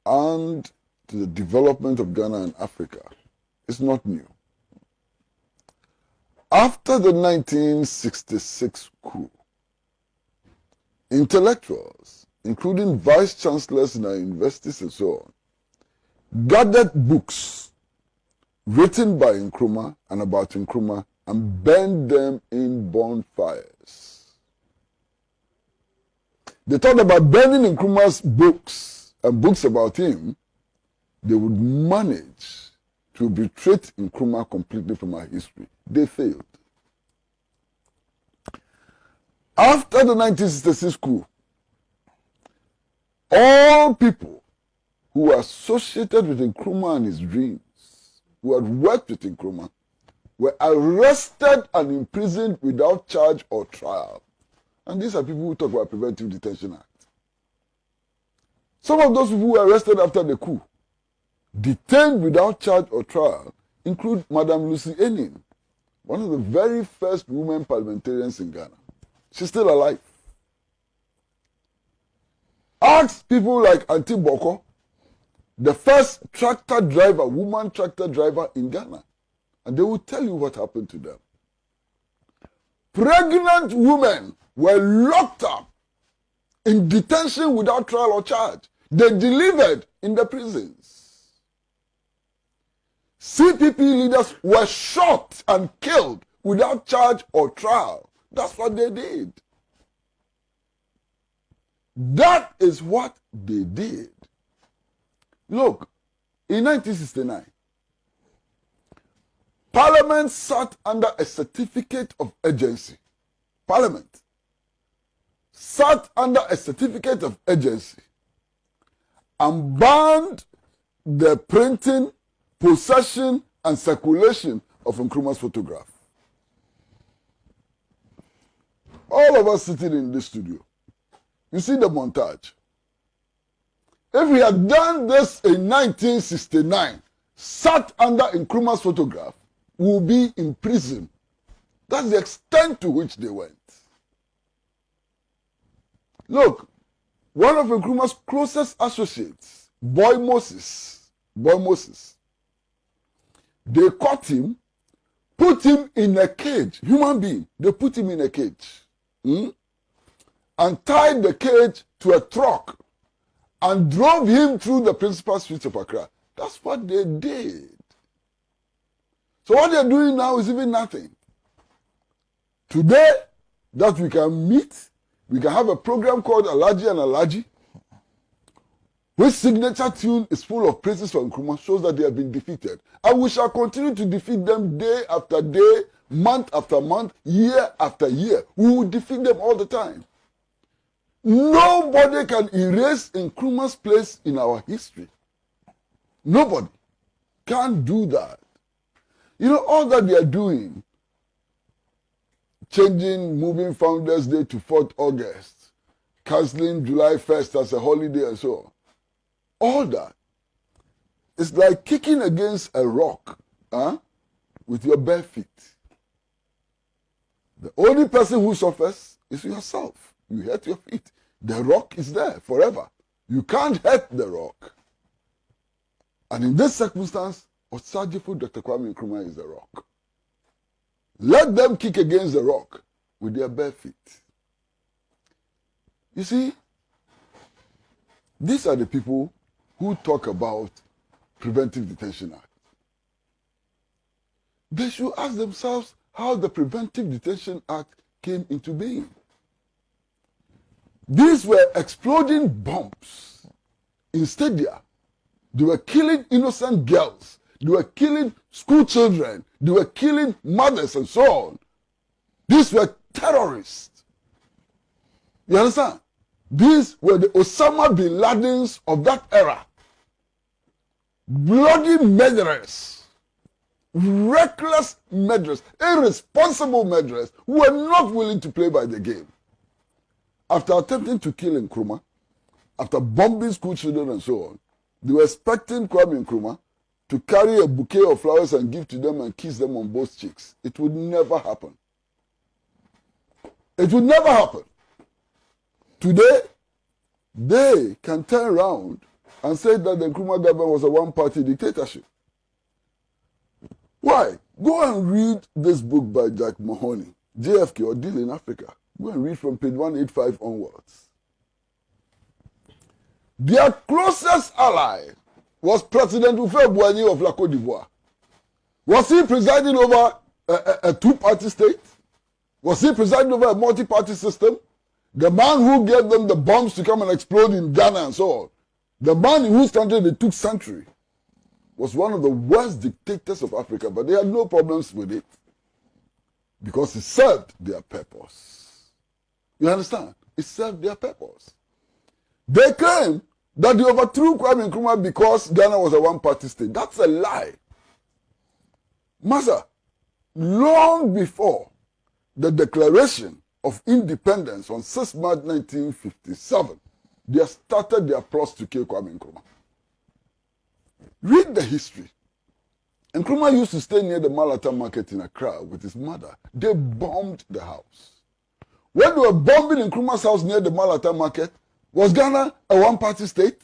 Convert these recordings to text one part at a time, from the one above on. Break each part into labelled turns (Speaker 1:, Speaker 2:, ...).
Speaker 1: and to the development of Ghana and Africa is not new. After the 1966 coup, intellectuals, including vice chancellors in our universities and so on, gathered books written by Nkrumah and about Nkrumah and burned them in bonfires. They thought about burning Nkrumah's books and books about him, they would manage to retreat Nkrumah completely from our history. They failed. After the 1966 coup, all people who were associated with Nkrumah and his dreams, who had worked with Nkrumah, were arrested and imprisoned without charge or trial. And these are people who talk about Preventive Detention Act. Some of those people who were arrested after the coup, detained without charge or trial, include Madame Lucy Enin, one of the very first women parliamentarians in Ghana. She's still alive. Ask people like Auntie Boko, the first tractor driver, woman tractor driver in Ghana, and they will tell you what happened to them. Pregnant women were locked up in detention without trial or charge. They delivered in the prisons. CPP leaders were shot and killed without charge or trial. That's what they did. That is what they did. Look, in 1969, Parliament sat under a certificate of urgency. Parliament sat under a certificate of urgency and banned the printing, possession, and circulation of Nkrumah's photograph. All of us sitting in this studio, you see the montage. If we had done this in 1969, sat under Nkrumah's photograph, we would be in prison. That's the extent to which they went. Look, one of Nkrumah's closest associates, Boy Moses, they caught him, put him in a cage, human being, they put him in a cage, and tied the cage to a truck and drove him through the principal streets of Accra. That's what they did. So what they're doing now is even nothing. Today, that we can meet, we can have a program called Alaji and Alaji, which signature tune is full of praises for Nkrumah, shows that they have been defeated. And we shall continue to defeat them day after day, month after month, year after year. We will defeat them all the time. Nobody can erase Nkrumah's place in our history. Nobody can do that. You know, all that they are doing, changing, moving Founders Day to 4th August, cancelling July 1st as a holiday and so on, all that is like kicking against a rock with your bare feet. The only person who suffers is yourself. You hurt your feet. The rock is there forever. You can't hurt the rock. And in this circumstance, Osajifo Dr. Kwame Nkrumah is the rock. Let them kick against the rock with their bare feet. You see, these are the people who talk about Preventive Detention Act. They should ask themselves how the Preventive Detention Act came into being. These were exploding bombs in stadia. They were killing innocent girls. They were killing school children. They were killing mothers and so on. These were terrorists. You understand? These were the Osama bin Ladens of that era. Bloody murderers. Reckless murderers. Irresponsible murderers who were not willing to play by the game. After attempting to kill Nkrumah, after bombing school children and so on, they were expecting Kwame Nkrumah to carry a bouquet of flowers and give to them and kiss them on both cheeks. It would never happen. It would never happen. Today, they can turn around and said that the Nkrumah government was a one-party dictatorship. Why? Go and read this book by Jack Mahoney, JFK or Deal in Africa. Go and read from page 185 onwards. Their closest ally was President Houphouët-Boigny of La Côte d'Ivoire. Was he presiding over a two-party state? Was he presiding over a multi-party system? The man who gave them the bombs to come and explode in Ghana and so on, the man in whose country they took sanctuary, was one of the worst dictators of Africa, but they had no problems with it because it served their purpose. You understand? It served their purpose. They claim that they overthrew Kwame Nkrumah because Ghana was a one-party state. That's a lie. Master, long before the Declaration of Independence on 6 March 1957, they started their plots to kill Kwame Nkrumah. Read the history. Nkrumah used to stay near the Malata market in Accra with his mother. They bombed the house. When they were bombing Nkrumah's house near the Malata market, was Ghana a one-party state?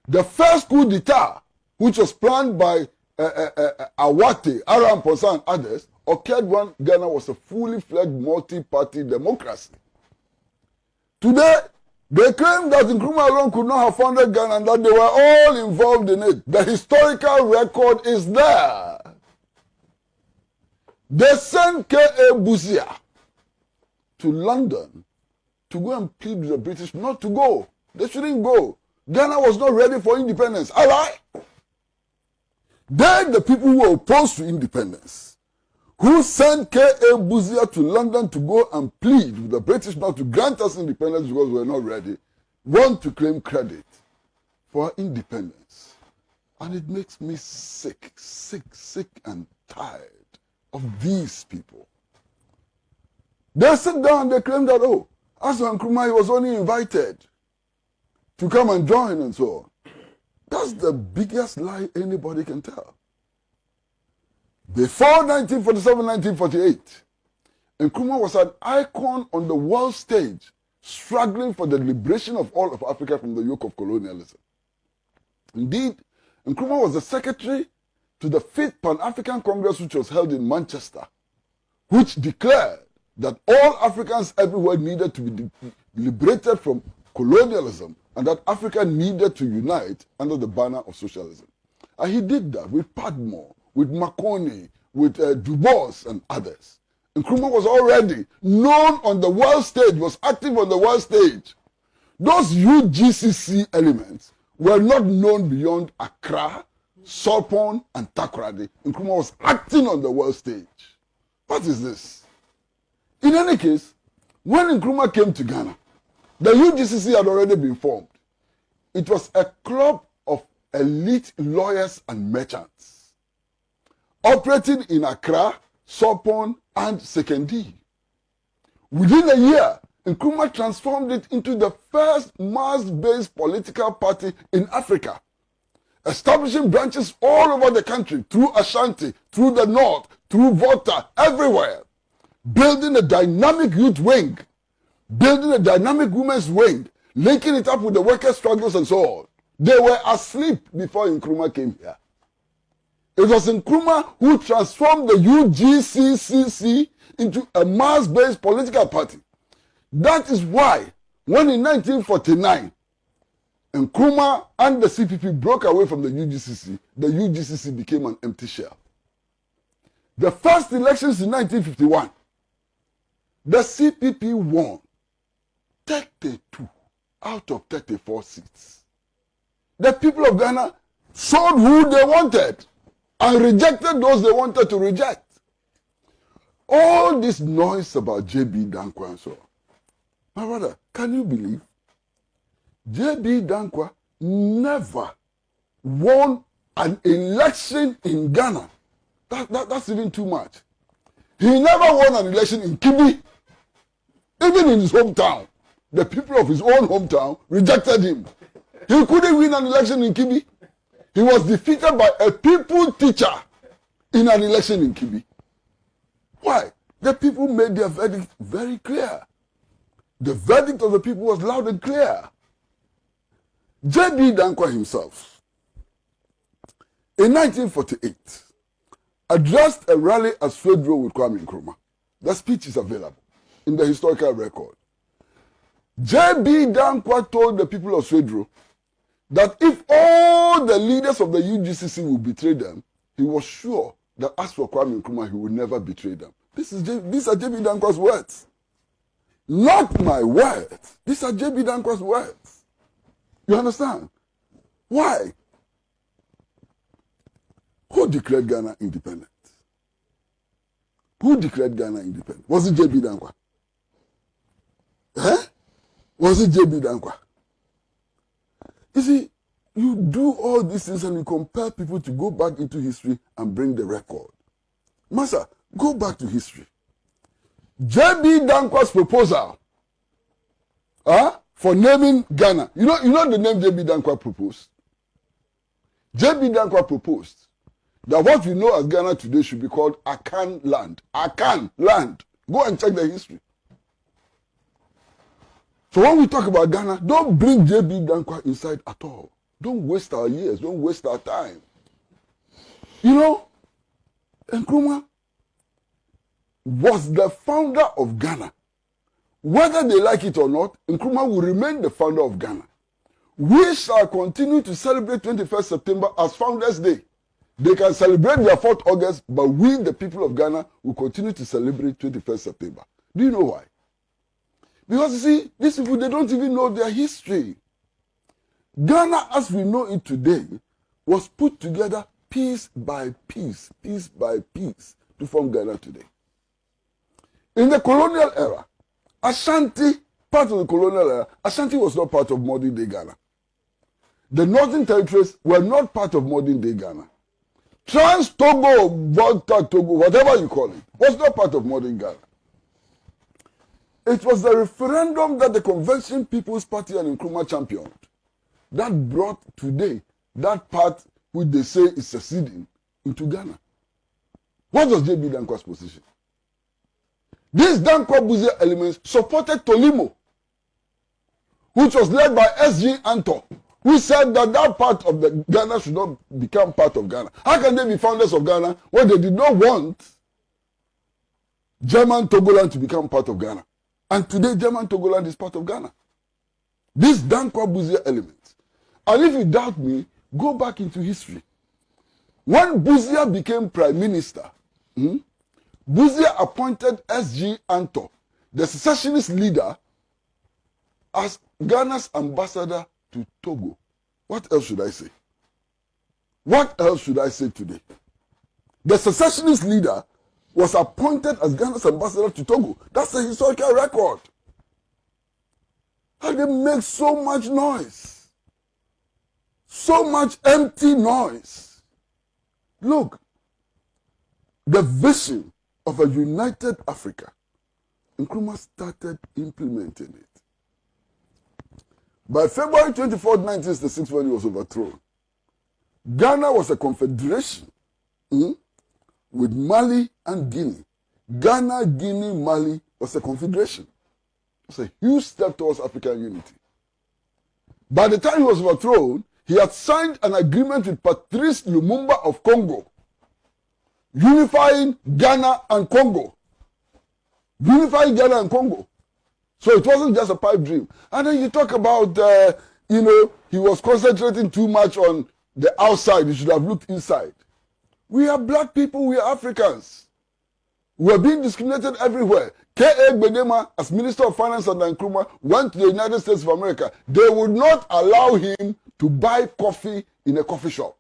Speaker 1: The first coup d'etat, which was planned by Awate, Aram Ponsa and others, occurred when Ghana was a fully fledged multi-party democracy. Today, they claim that Nkrumah alone could not have founded Ghana and that they were all involved in it. The historical record is there. They sent K.A. Busia to London to go and plead with the British not to go. They shouldn't go. Ghana was not ready for independence. All right? Then the people who were opposed to independence, who sent K.A. Busia to London to go and plead with the British not to grant us independence because we were not ready, want to claim credit for independence. And it makes me sick and tired of these people. They sit down and they claim that, oh, as Nkrumah, he was only invited to come and join and so on. That's the biggest lie anybody can tell. Before 1947, 1948, Nkrumah was an icon on the world stage, struggling for the liberation of all of Africa from the yoke of colonialism. Indeed, Nkrumah was the secretary to the 5th Pan-African Congress, which was held in Manchester, which declared that all Africans everywhere needed to be liberated from colonialism and that Africa needed to unite under the banner of socialism. And he did that with Padmore, with Marconi, with Du Bois and others. Nkrumah was already known on the world stage, was active on the world stage. Those UGCC elements were not known beyond Accra, Solpon, and Takoradi. Nkrumah was acting on the world stage. What is this? In any case, when Nkrumah came to Ghana, the UGCC had already been formed. It was a club of elite lawyers and merchants operating in Accra, Solpon, and Sekendi. Within a year, Nkrumah transformed it into the first mass-based political party in Africa, establishing branches all over the country, through Ashanti, through the north, through Volta, everywhere, building a dynamic youth wing, building a dynamic women's wing, linking it up with the workers' struggles and so on. They were asleep before Nkrumah came here. It was Nkrumah who transformed the UGCCC into a mass-based political party. That is why, when in 1949, Nkrumah and the CPP broke away from the UGCC became an empty shell. The first elections in 1951, the CPP won 32 out of 34 seats. The people of Ghana showed who they wanted and rejected those they wanted to reject. All this noise about J.B. Dankwa and so on. My brother, can you believe? J.B. Dankwa never won an election in Ghana. That's even too much. He never won an election in Kibi. Even in his hometown. The people of his own hometown rejected him. He couldn't win an election in Kibi. He was defeated by a people teacher in an election in Kibi. Why? The people made their verdict very clear. The verdict of the people was loud and clear. J.B. Dankwa himself, in 1948, addressed a rally at Swedro with Kwame Nkrumah. The speech is available in the historical record. J.B. Dankwa told the people of Swedro that if all the leaders of the UGCC will betray them, he was sure that as for Kwame Nkrumah, he would never betray them. These are J.B. Dankwa's words. Not my words. These are J.B. Dankwa's words. You understand? Why? Who declared Ghana independent? Who declared Ghana independent? Was it J.B. Dankwa? Was it J.B. Dankwa? You see, you do all these things and you compel people to go back into history and bring the record. Master, go back to history. J.B. Dankwa's proposal for naming Ghana. You know the name J.B. Dankwa proposed? J.B. Dankwa proposed that what we know as Ghana today should be called Akan land. Akan land. Go and check the history. So when we talk about Ghana, don't bring J.B. Dankwa inside at all. Don't waste our years. Don't waste our time. You know, Nkrumah was the founder of Ghana. Whether they like it or not, Nkrumah will remain the founder of Ghana. We shall continue to celebrate 21st September as Founders Day. They can celebrate their 4th August, but we, the people of Ghana, will continue to celebrate 21st September. Do you know why? Because you see, these people, they don't even know their history. Ghana, as we know it today, was put together piece by piece to form Ghana today. In the colonial era, Ashanti, part of the colonial era, Ashanti was not part of modern day Ghana. The northern territories were not part of modern day Ghana. Trans-Togo, Volta-Togo, whatever you call it, was not part of modern Ghana. It was the referendum that the Convention People's Party and Nkrumah championed that brought today that part which they say is seceding into Ghana. What was J.B. Dankwa's position? These Dankwa-Busia elements supported Tolimo, which was led by S.G. Anto, who said that that part of the Ghana should not become part of Ghana. How can they be founders of Ghana when they did not want German Togoland to become part of Ghana? And today, German Togoland is part of Ghana. These Dankwa-Busia elements. And if you doubt me, go back into history. When Busia became prime minister, Busia appointed S.G. Anto, the secessionist leader, as Ghana's ambassador to Togo. What else should I say? What else should I say today? The secessionist leader was appointed as Ghana's ambassador to Togo. That's a historical record. And they make so much noise. So much empty noise. Look, the vision of a united Africa, Nkrumah started implementing it. By February 24, 1966, when he was overthrown, Ghana was a confederation with Mali and Guinea. Ghana, Guinea, Mali was a confederation. It was a huge step towards African unity. By the time he was overthrown, he had signed an agreement with Patrice Lumumba of Congo, unifying Ghana and Congo. Unifying Ghana and Congo. So it wasn't just a pipe dream. And then you talk about, he was concentrating too much on the outside. He should have looked inside. We are black people. We are Africans. We are being discriminated everywhere. K.A. Bedema, as Minister of Finance under Nkrumah, went to the United States of America. They would not allow him to buy coffee in a coffee shop.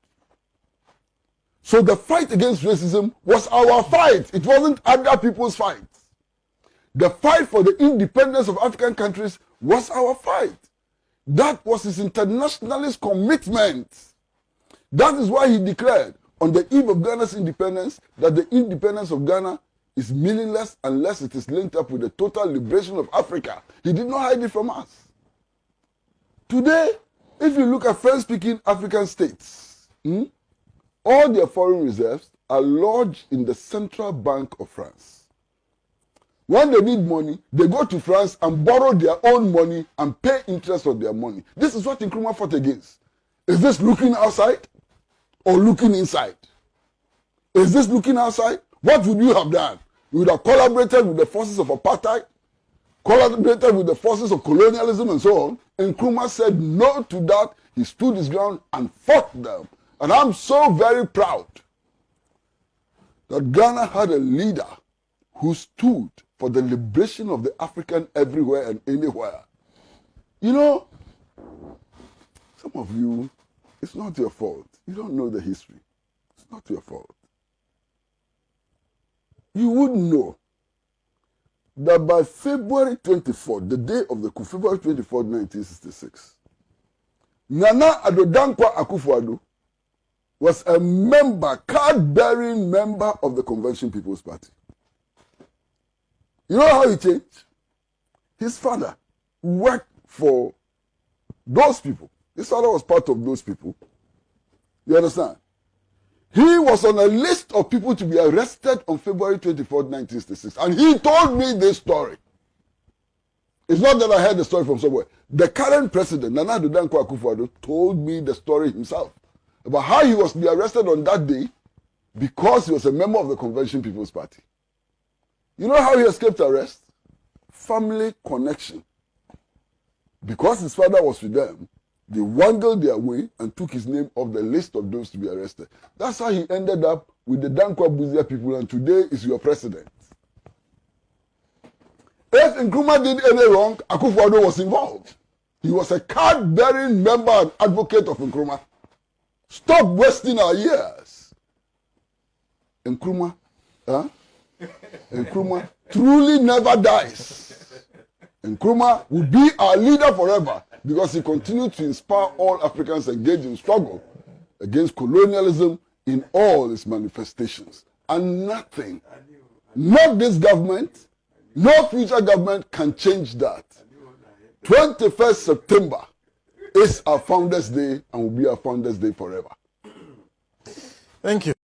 Speaker 1: So the fight against racism was our fight. It wasn't other people's fight. The fight for the independence of African countries was our fight. That was his internationalist commitment. That is why he declared on the eve of Ghana's independence that the independence of Ghana is meaningless unless it is linked up with the total liberation of Africa. He did not hide it from us. Today, if you look at French-speaking African states, all their foreign reserves are lodged in the Central Bank of France. When they need money, they go to France and borrow their own money and pay interest on their money. This is what Nkrumah fought against. Is this looking outside or looking inside? Is this looking outside? What would you have done? You would have collaborated with the forces of apartheid, collaborated with the forces of colonialism and so on. Nkrumah said no to that. He stood his ground and fought them. And I'm so very proud that Ghana had a leader who stood for the liberation of the African everywhere and anywhere. You know, some of you, it's not your fault. You don't know the history. It's not your fault. You would know that by February 24th, the day of the coup, February 24th, 1966, Nana Addo Dankwa Akufo-Addo was a member, card-bearing member of the Convention People's Party. You know how he changed? His father worked for those people. His father was part of those people. You understand? He was on a list of people to be arrested on February 24, 1966. And he told me this story. It's not that I heard the story from somewhere. The current president, Nana Addo Dankwa Akufo-Addo, told me the story himself about how he was to be arrested on that day because he was a member of the Convention People's Party. You know how he escaped arrest? Family connection. Because his father was with them, they wangled their way and took his name off the list of those to be arrested. That's how he ended up with the Dankwa Buzia people, and today is your president. If Nkrumah did any wrong, Akufo-Addo was involved. He was a card-bearing member and advocate of Nkrumah. Stop wasting our years. Nkrumah, Nkrumah truly never dies. Nkrumah will be our leader forever because he continued to inspire all Africans engaged in struggle against colonialism in all its manifestations. And nothing, not this government, no future government can change that. 21st September is our Founders' Day and will be our Founders' Day forever.
Speaker 2: Thank you.